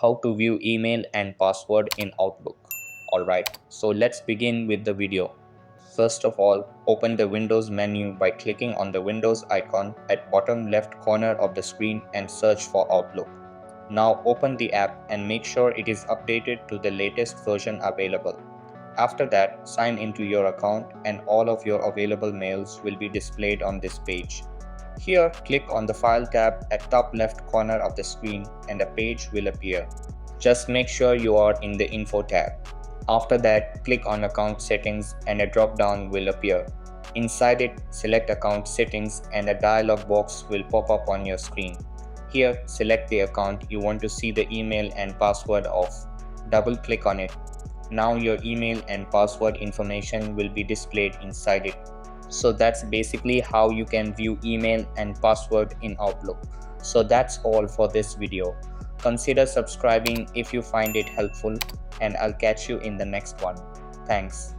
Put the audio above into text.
how to view email and password in Outlook. Alright, so let's begin with the video. First of all, open the Windows menu by clicking on the Windows icon at bottom left corner of the screen and search for Outlook. Now open the app and make sure it is updated to the latest version available. After that, sign into your account and all of your available mails will be displayed on this page. Here, click on the File tab at top left corner of the screen and a page will appear. Just make sure you are in the Info tab. After that, click on Account Settings and a drop-down will appear. Inside it, select Account Settings and a dialog box will pop up on your screen. Here, select the account you want to see the email and password of. Double-click on it. Now your email and password information will be displayed inside it. So that's basically how you can view email and password in Outlook. So that's all for this video. Consider subscribing if you find it helpful, and I'll catch you in the next one. Thanks.